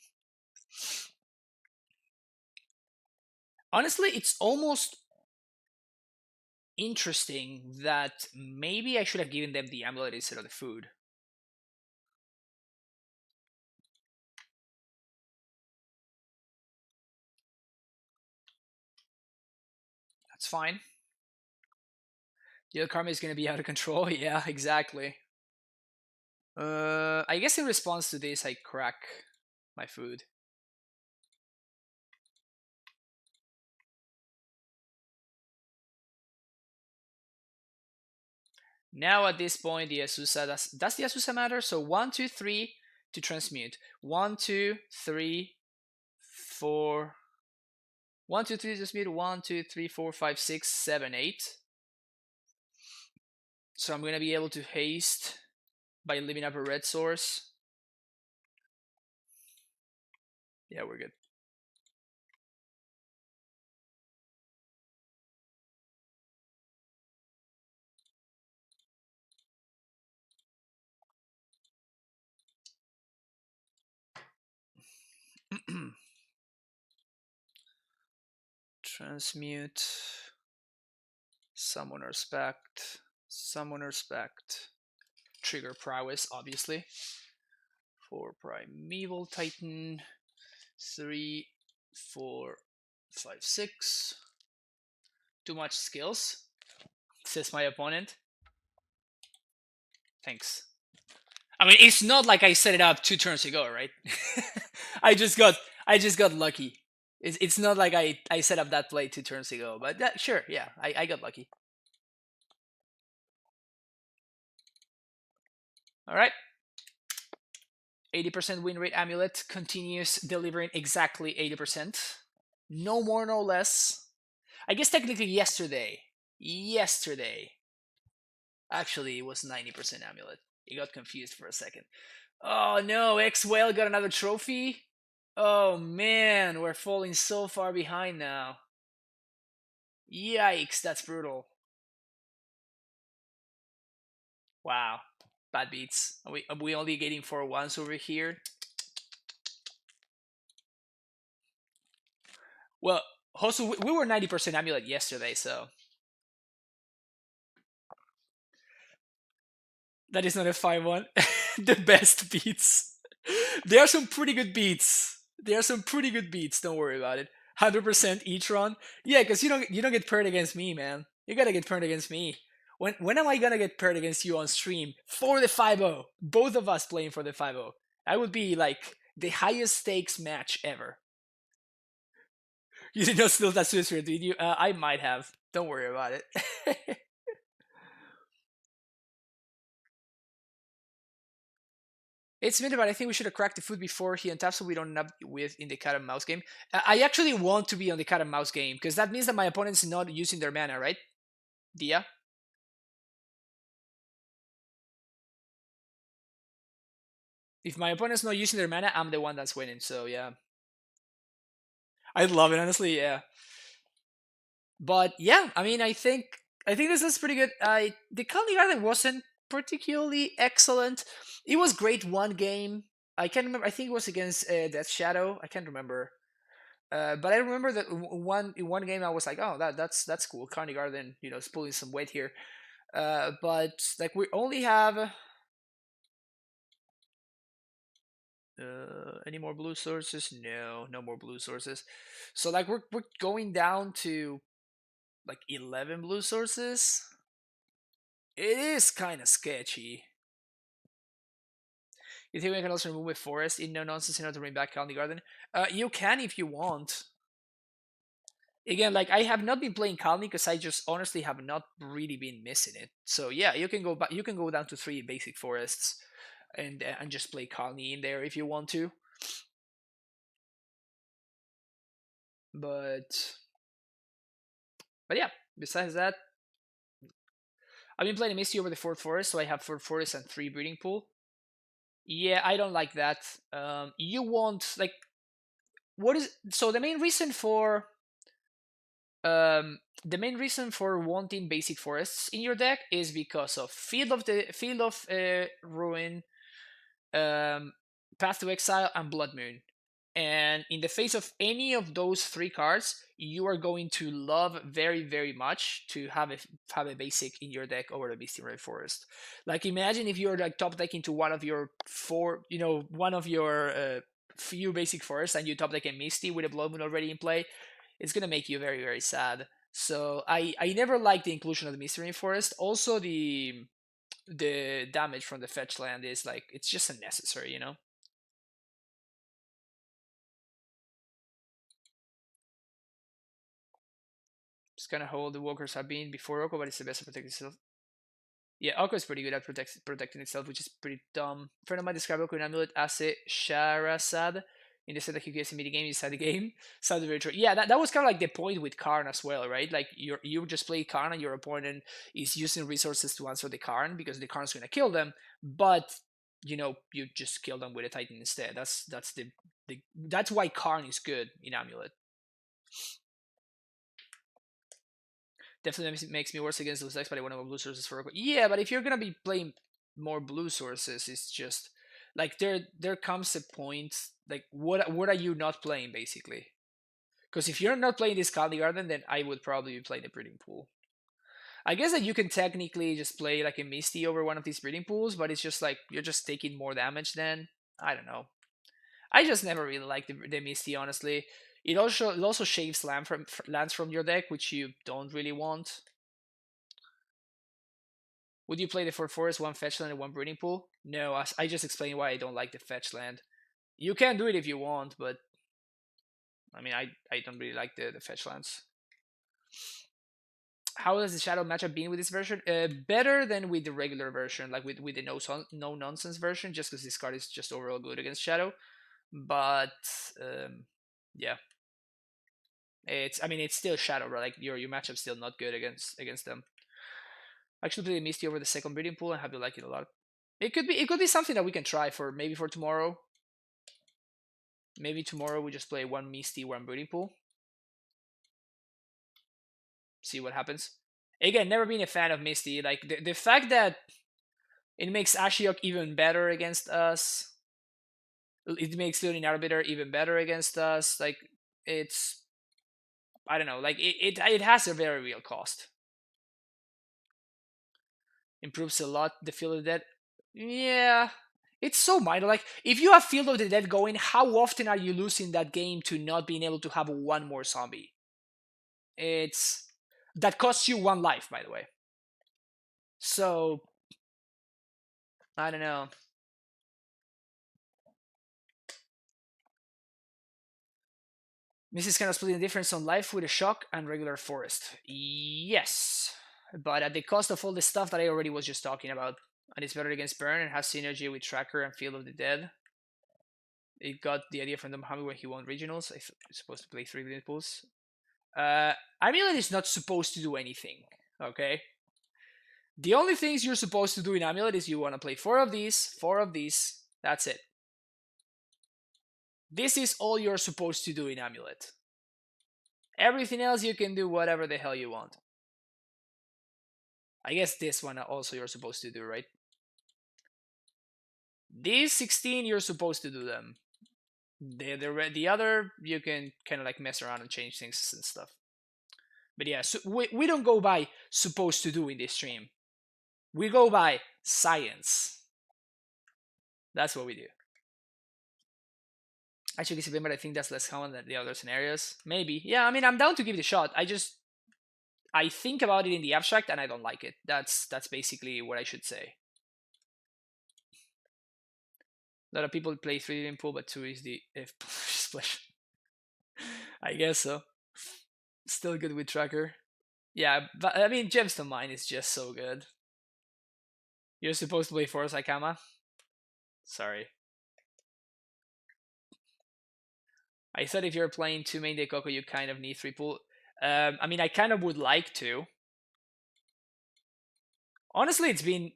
Honestly, it's almost interesting that maybe I should have given them the amulet instead of the food. That's fine. The karma is going to be out of control. Yeah, exactly. I guess in response to this, I crack my food. Now at this point, the Azusa does the Azusa matter? So 1, 2, 3 to transmute. 1, 2, 3, 4. 1, 2, 3 to transmute. 1, 2, 3, 4, 5, 6, 7, 8. So I'm gonna be able to haste by leaving up a red source. Yeah, we're good. Transmute. Summoner's Pact. Summoner's Pact. Trigger Prowess, obviously. For Primeval Titan. 3, 4, 5, 6. Too much skills, says my opponent. Thanks. I mean, it's not like I set it up 2 turns ago, right? I just got lucky. It's not like I set up that play 2 turns ago, but sure, yeah, I got lucky. All right. 80% win rate amulet continues delivering exactly 80%. No more, no less. I guess technically yesterday. Actually, it was 90% amulet. It got confused for a second. Oh no, X Whale got another trophy? Oh man, we're falling so far behind now. Yikes, that's brutal. Wow, bad beats. Are we only getting 4 1s over here? Well, also, we were 90% amulet yesterday, so that is not a 5-1. The best beats. There are some pretty good beats. Don't worry about it. 100% each run. Yeah, because you don't get paired against me, man. You gotta get paired against me. When am I gonna get paired against you on stream for the 5-0? Both of us playing for the 5-0. That would be like the highest stakes match ever. You did not steal that Swiss did you? I might have. Don't worry about it. It's mid, but I think we should have cracked the food before he untaps so we don't end up with in the cat and mouse game. I actually want to be on the cat and mouse game because that means that my opponent's not using their mana, right? Dia? If my opponent's not using their mana, I'm the one that's winning. So yeah, I love it honestly. Yeah, but yeah, I mean, I think this is pretty good. The Colony Island wasn't particularly excellent. It was great one game. I can't remember. I think it was against Death Shadow. I can't remember. But I remember that one in one game I was like, oh, that's cool. Carney Garden, is pulling some weight here. But like we only have any more blue sources? No, no more blue sources. So like we're going down to like 11 blue sources. It is kind of sketchy. You think we can also remove a forest in no nonsense in order to bring back Colony Garden? You can if you want. Again, like I have not been playing Colony because I just honestly have not really been missing it. So yeah, you can go back. You can go down to 3 basic forests, and just play Colony in there if you want to. But but yeah, besides that, I've been playing Misty over the 4th forest, so I have 4 forests and 3 breeding pool. Yeah, I don't like that. You want like what is so the main reason for wanting basic forests in your deck is because of Field of Ruin, Path to Exile, and Blood Moon. And in the face of any of those 3 cards, you are going to love very, very much to have a basic in your deck over the Misty Red Forest. Like imagine if you're like top deck into one of your one of your few basic forests, and you top deck a Misty with a Blood Moon already in play. It's gonna make you very, very sad. So I never liked the inclusion of the Misty Forest. Also, the damage from the fetch land is like it's just unnecessary. It's kind of how all the walkers have been before Oko, but it's the best to protect itself. Yeah, Oko is pretty good at protecting itself, which is pretty dumb. A friend of mine described Oko in Amulet as a Sharazad. In the set that he gets in the game inside the game. Sounds very true. Yeah, that was kind of like the point with Karn as well, right? Like you just play Karn and your opponent is using resources to answer the Karn because the Karn's gonna kill them, but you just kill them with a Titan instead. That's why Karn is good in Amulet. Definitely makes me worse against those decks, but I want to go blue sources for. Yeah, but if you're gonna be playing more blue sources, it's just like there comes a point like what are you not playing basically? Because if you're not playing this Kali Garden, then I would probably be playing the breeding pool. I guess that you can technically just play like a Misty over one of these breeding pools, but it's just like you're just taking more damage then. I don't know. I just never really liked the Misty, honestly. It also shaves lands from your deck, which you don't really want. Would you play the 4 forest, 1 fetch land, and 1 breeding pool? No, I just explained why I don't like the fetch land. You can do it if you want, but I mean, I don't really like the fetch lands. How has the Shadow matchup been with this version? Better than with the regular version, like with the no nonsense version, just because this card is just overall good against Shadow. But yeah, it's still Shadow, right? Like your matchup's still not good against them. Actually, play the Misty over the second breeding pool and have you like it a lot. It could be something that we can try for maybe for tomorrow. Maybe tomorrow we just play 1 Misty, 1 breeding pool. See what happens. Again, never been a fan of Misty. Like the fact that it makes Ashiok even better against us. It makes Leonin Arbiter even better against us. Like it's I don't know. Like it has a very real cost. Improves a lot the Field of the Dead. Yeah, it's so minor. Like if you have Field of the Dead going, how often are you losing that game to not being able to have one more zombie? It's that costs you 1 life, by the way. So I don't know. Mrs. kind of splitting the difference on life with a shock and regular forest. Yes, but at the cost of all the stuff that I already was just talking about. and it's better against burn and has synergy with Tracker and Field of the Dead. It got the idea from the Muhammad when he won regionals. It's supposed to play 3 pools. Amulet is not supposed to do anything. Okay. The only things you're supposed to do in Amulet is you want to play 4 of these. That's it. This is all you're supposed to do in Amulet. Everything else you can do whatever the hell you want. I guess this one also you're supposed to do, right? These 16 you're supposed to do them. The other you can kind of like mess around and change things and stuff. But yeah, so we don't go by supposed to do in this stream. We go by science. That's what we do. Actually, but I think that's less common than the other scenarios. Maybe. Yeah, I mean, I'm down to give it a shot. I think about it in the abstract and I don't like it. That's basically what I should say. A lot of people play 3 in pool, but 2 is the if splash. I guess so. Still good with Tracker. Yeah, but I mean, Gemstone Mine is just so good. You're supposed to play 4 Saikama? Sorry. I said if you're playing 2 main Dekoku, you kind of need 3 pool. I mean, I kind of would like to. Honestly, it's been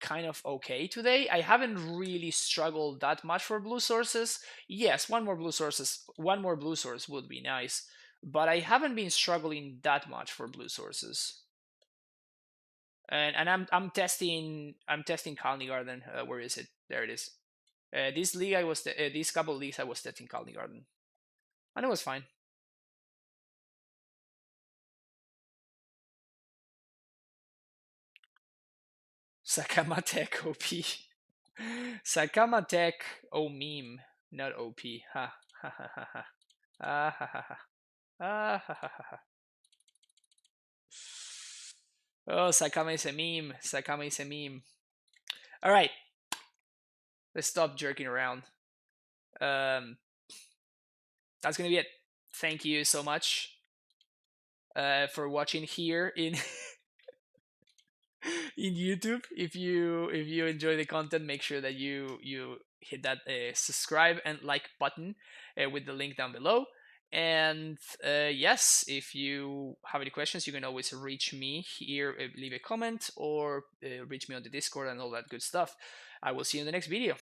kind of okay today. I haven't really struggled that much for blue sources. Yes, one more blue source would be nice, but I haven't been struggling that much for blue sources. And I'm testing Colony Garden. Where is it? There it is. This league I was these couple of leagues I was testing Colony Garden, and it was fine. Sakamatech OP. Sakamatech meme, not OP. Ha ha ha ha ha. Ah ha ha ha. Ah ha ha ha. Oh, Sakama is a meme. Sakama is a meme. All right, let's stop jerking around. That's gonna be it. Thank you so much for watching here in in YouTube. If you enjoy the content, make sure that you hit that subscribe and like button with the link down below. And yes, if you have any questions, you can always reach me here, leave a comment, or reach me on the Discord and all that good stuff. I will see you in the next video.